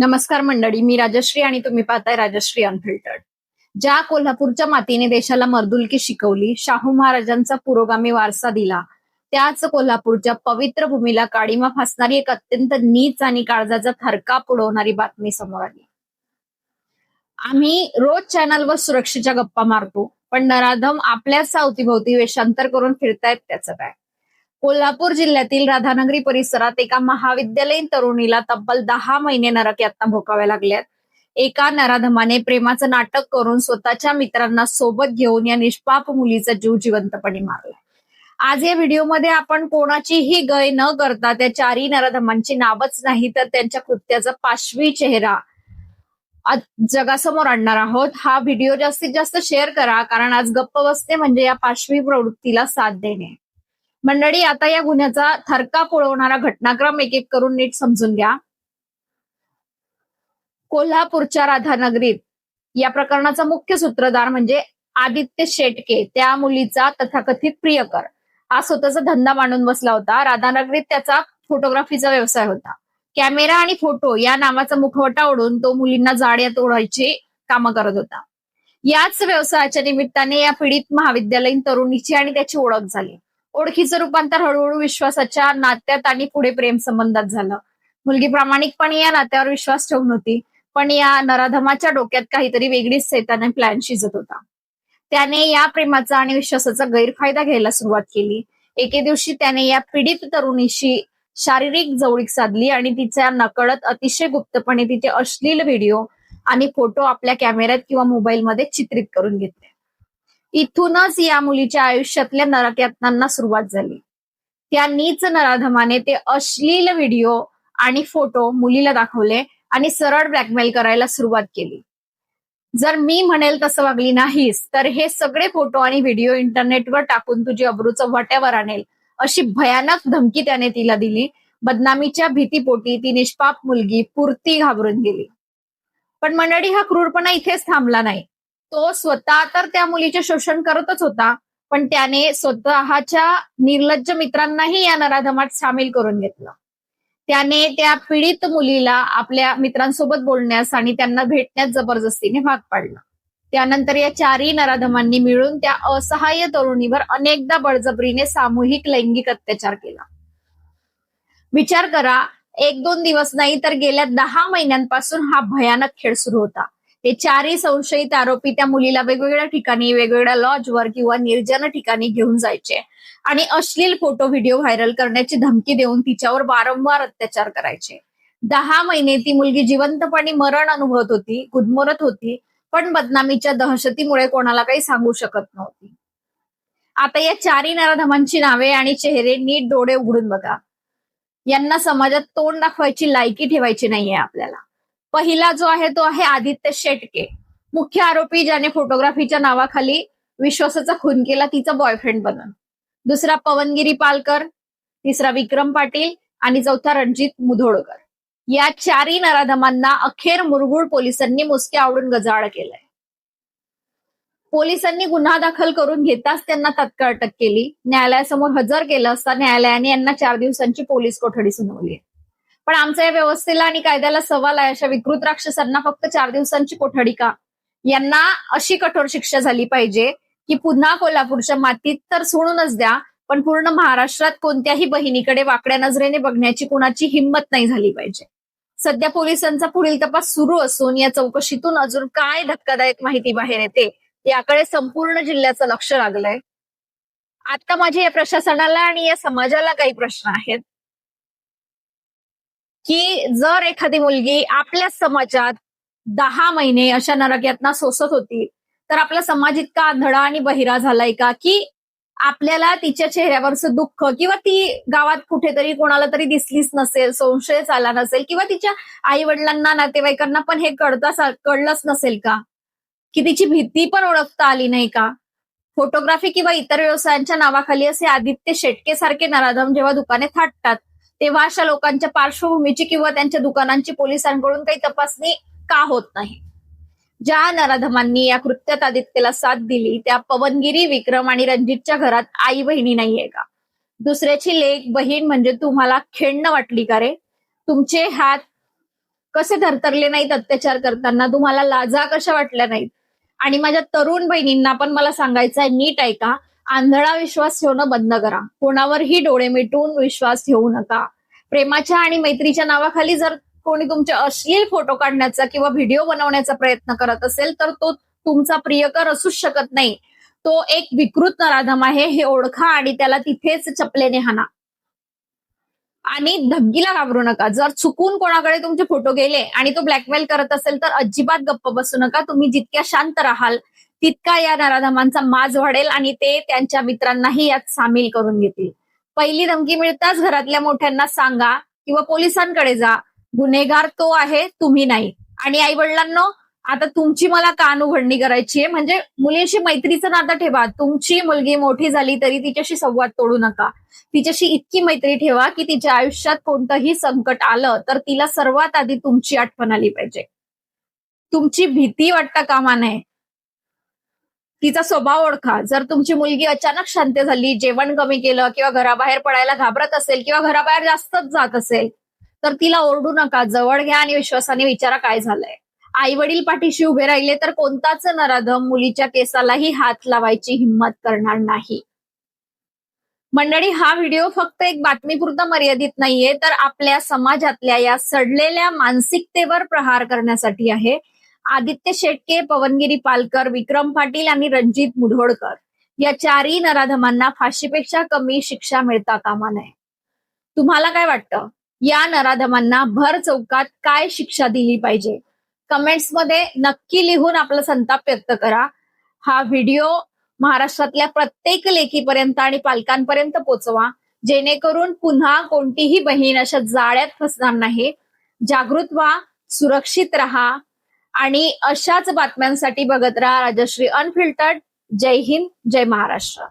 नमस्कार मंडळी, मी राजश्री आणि तुम्ही पाहताय राजश्री अनफिल्टर्ड. ज्या कोल्हापूरच्या मातीने देशाला मर्दुलकी शिकवली, शाहू महाराजांचा पुरोगामी वारसा दिला, त्याच कोल्हापूरच्या पवित्र भूमीला काळीमा फासणारी एक अत्यंत नीच आणि काळजाचा थरकाप उडवणारी बातमी समोर आली. आम्ही रोज चॅनलवर सुरक्षेच्या गप्पा मारतो, पण नराधम आपल्याच अवतीभोवती वेषांतर करून फिरतायत त्याचं काय? कोल्हापूर जिल्ह्यातील राधानगरी परिसरात एका महाविद्यालयीन तरुणीला तब्बल 10 महिने नरक यातना भोगाव्या लागल्यात. एका नराधमाने प्रेमाचं नाटक करून स्वतःच्या मित्रांना सोबत घेऊन या निष्पाप मुलीचा जीव जिवंतपणे मारलाय. आज या व्हिडिओमध्ये आपण कोणाचीही गय न करता त्या चारही नराधमांची नावच नाही तर त्यांच्या कृत्याचा पाशवी चेहरा आज जगासमोर आणणार आहोत. हा व्हिडिओ जास्तीत जास्त शेअर करा, कारण आज गप्प बसते म्हणजे या पाशवी प्रवृत्तीला साथ देणे. मंडळी, आता या गुन्ह्याचा थरकाप उडवणारा घटनाक्रम एक एक करून नीट समजून घ्या. कोल्हापूरच्या राधानगरीत या प्रकरणाचा मुख्य सूत्रधार म्हणजे आदित्य शेटके, त्या मुलीचा तथाकथित प्रियकर, हा स्वतःचा धंदा मांडून बसला होता. राधानगरीत त्याचा फोटोग्राफीचा व्यवसाय होता. कॅमेरा आणि फोटो या नावाचा मुखवटा ओढून तो मुलींना जाड्यात ओढायची कामं करत होता. याच व्यवसायाच्या निमित्ताने या पीडित महाविद्यालयीन तरुणीची आणि त्याची ओळख झाली. ओळखीचं रूपांतर हळूहळू विश्वासाच्या नात्यात आणि पुढे प्रेम संबंधात झालं. मुलगी प्रामाणिकपणे या नात्यावर विश्वास ठेवून होती, पण या नराधमाच्या डोक्यात काहीतरी वेगळीच सैतानी प्लॅन शिजत होता. त्याने या प्रेमाचा आणि विश्वासाचा गैरफायदा घ्यायला सुरुवात केली. एके दिवशी त्याने या पीडित तरुणीशी शारीरिक जवळीक साधली आणि तिच्या नकळत अतिशय गुप्तपणे तिचे अश्लील व्हिडिओ आणि फोटो आपल्या कॅमेऱ्यात किंवा मोबाईलमध्ये चित्रित करून घेतले. इथूनच या मुलीच्या आयुष्यातल्या नरकयातनांना सुरुवात झाली. त्या नीच नराधमाने ते अश्लील व्हिडिओ आणि फोटो मुलीला दाखवले आणि सरळ ब्लॅकमेल करायला सुरुवात केली. जर मी म्हणेल तसं वागली नाहीस तर हे सगळे फोटो आणि व्हिडिओ इंटरनेटवर टाकून तुझी अब्रूचं वाट्यावर आणेल, अशी भयानक धमकी त्याने तिला दिली. बदनामीच्या भीतीपोटी ती निष्पाप मुलगी पुरती घाबरून गेली. पण मंडळी, हा क्रूरपणा इथेच थांबला नाही. तो स्वतः तर त्या मुलीचे शोषण करतच होता, पण त्याने स्वतःच्या निर्लज्ज मित्रांनाही या नराधमात सामील करून घेतलं. त्याने त्या पीडित मुलीला आपल्या मित्रांसोबत बोलण्यास आणि त्यांना भेटण्यास जबरदस्तीने भाग पाडलं. त्यानंतर या चारही नराधमांनी मिळून त्या असहाय्य तरुणीवर अनेकदा बळजबरीने सामूहिक लैंगिक अत्याचार केला. विचार करा, 1-2 दिवस नाही तर गेल्या 10 महिन्यांपासून हा भयानक खेळ सुरू होता. ते चारही संशयित आरोपी त्या मुलीला वेगवेगळ्या ठिकाणी, वेगवेगळ्या लॉजवर किंवा निर्जन ठिकाणी घेऊन जायचे आणि अश्लील फोटो व्हिडिओ व्हायरल करण्याची धमकी देऊन तिच्यावर वारंवार अत्याचार करायचे. 10 महिने ती मुलगी जिवंतपणे मरण अनुभवत होती, गुदमरत होती, पण बदनामीच्या दहशतीमुळे कोणाला काही सांगू शकत नव्हती. आता या चारही नराधमांची नावे आणि चेहरे नीट डोळे उघडून बघा. यांना समाजात तोंड दाखवायची लायकी ठेवायची नाहीये आपल्याला. पहिला जो आहे तो आहे आदित्य शेटके, मुख्य आरोपी, ज्याने फोटोग्राफीच्या नावाखाली विश्वासाचा खून केला तिचा बॉयफ्रेंड बनून. दुसरा पवनगिरी पालकर, तिसरा विक्रम पाटील आणि चौथा रणजित मुधोळकर. या चारही नराधमांना अखेर मुरगुड पोलिसांनी मुसक्या आवडून गजाआड केलंय. पोलिसांनी गुन्हा दाखल करून घेताच त्यांना तात्काळ अटक केली. न्यायालयासमोर हजर केलं असता न्यायालयाने यांना 4 दिवसांची पोलीस कोठडी सुनावली. पण आमच्या या व्यवस्थेला आणि कायद्याला सवाल आहे. अशा विकृत राक्षसांना फक्त 4 दिवसांची कोठडी का? यांना अशी कठोर शिक्षा झाली पाहिजे की पुन्हा कोल्हापूरच्या मातीत तर सोडूनच द्या, पण पूर्ण महाराष्ट्रात कोणत्याही बहिणीकडे वाकड्या नजरेने बघण्याची कुणाची हिंमत नाही झाली पाहिजे. सध्या पोलिसांचा पुढील तपास सुरू असून या चौकशीतून अजून काय धक्कादायक माहिती बाहेर येते याकडे संपूर्ण जिल्ह्याचं लक्ष लागलंय. आता माझे या प्रशासनाला आणि या समाजाला काही प्रश्न आहेत की जर एखादी मुलगी आपल्या समाजात 10 महिने अशा नरकयातना सोसत होती, तर आपला समाज इतका आंधळा आणि बहिरा झालाय का की आपल्याला तिच्या चेहऱ्यावरचं दुःख, किंवा ती गावात कुठेतरी कोणाला तरी दिसलीच नसेल, संशयच आला नसेल, किंवा तिच्या आई वडिलांना, नातेवाईकांना पण हे कळलंच नसेल का, की तिची भीती पण ओळखता आली नाही का? फोटोग्राफी किंवा इतर व्यवसायांच्या नावाखाली असे आदित्य शेटके सारखे नराधम जेव्हा दुकाने थाटतात, तेव्हा अशा लोकांच्या पार्श्वभूमीची किंवा त्यांच्या दुकानांची पोलिसांकडून काही तपासणी का होत नाही? ज्या नराधमांनी या कृत्यात आदित्यला साथ दिली त्या पवनगिरी, विक्रम आणि रणजितच्या घरात आई बहिणी नाहीये का? दुसऱ्याची लेक बहीण म्हणजे तुम्हाला खेळणं वाटली का रे? तुमचे हात कसे थरथरले नाहीत अत्याचार करताना? तुम्हाला लाजा कशा वाटल्या नाहीत? आणि माझ्या तरुण बहिणींना पण मला सांगायचं आहे, नीट ऐका. आंधळा विश्वास ठेवणं बंद करा. कोणावरही डोळे मिटून विश्वास ठेवू नका. प्रेमाच्या आणि मैत्रीच्या नावाखाली जर कोणी तुमचे अश्लील फोटो काढण्याचा किंवा व्हिडिओ बनवण्याचा प्रयत्न करत असेल तर तो तुमचा प्रियकर असूच शकत नाही. तो एक विकृत नराधम आहे हे ओळखा आणि त्याला तिथेच चपलेने हाणा. आणि धमकीला घाबरू नका. जर चुकून कोणाकडे तुमचे फोटो गेले आणि तो ब्लॅकमेल करत असेल तर अजिबात गप्प बसू नका. तुम्ही जितक्या शांत राहाल तितका या नराधमांचा माज वाढेल आणि ते त्यांच्या मित्रांनाही यात सामील करून घेतील. पहिली धमकी मिळताच घरातल्या मोठ्यांना सांगा किंवा पोलिसांकडे जा. गुन्हेगार तो आहे, तुम्ही नाही. आणि आई वडिलांनो, आता तुमची मला कान उघडणी करायची आहे. म्हणजे मुलींशी मैत्रीचं नातं ठेवा. तुमची मुलगी मोठी झाली तरी तिच्याशी संवाद तोडू नका. तिच्याशी इतकी मैत्री ठेवा की तिच्या आयुष्यात कोणतंही संकट आलं तर तिला सर्वात आधी तुमची आठवण आली पाहिजे. तुमची भीती वाटता कामा नये. तिचा स्वभाव ओळखा. जर तुमची मुलगी अचानक शांत झाली, जेवण कमी केलं किंवा घराबाहेर पडायला घाबरत असेल किंवा घराबाहेर जास्तच जात असेल तर तिला ओरडू नका. जवळ घ्या आणि विश्वासाने विचारा काय झालंय. आई वडील पाठीशी उभे राहिले तर कोणताच नराधम मुलीच्या केसालाही हात लावायची हिंमत करणार नाही. मंडळी, हा व्हिडिओ फक्त एक बातमीपुरता मर्यादित नाहीये तर आपल्या समाजातल्या या सडलेल्या मानसिकतेवर प्रहार करण्यासाठी आहे. आदित्य शेटके, पवनगिरी पालकर, विक्रम पाटील आणि रणजित मुधोळकर या चारही नराधमांना फाशीपेक्षा कमी शिक्षा मिळता कामा नये. तुम्हाला काय वाटतं? या नराधमांना भर चौकात काय शिक्षा दिली पाहिजे? कमेंट्समध्ये नक्की लिहून आपला संताप व्यक्त करा. हा व्हिडिओ महाराष्ट्रातल्या प्रत्येक लेकीपर्यंत आणि पालकांपर्यंत पोहोचवा, जेणेकरून पुन्हा कोणतीही बहीण अशा जाळ्यात फसणार नाही. जागृत व्हा, सुरक्षित राहा आणि अशाच बातम्यांसाठी बघत राहा राजश्री अनफिल्टर्ड. जय हिंद, जय महाराष्ट्र.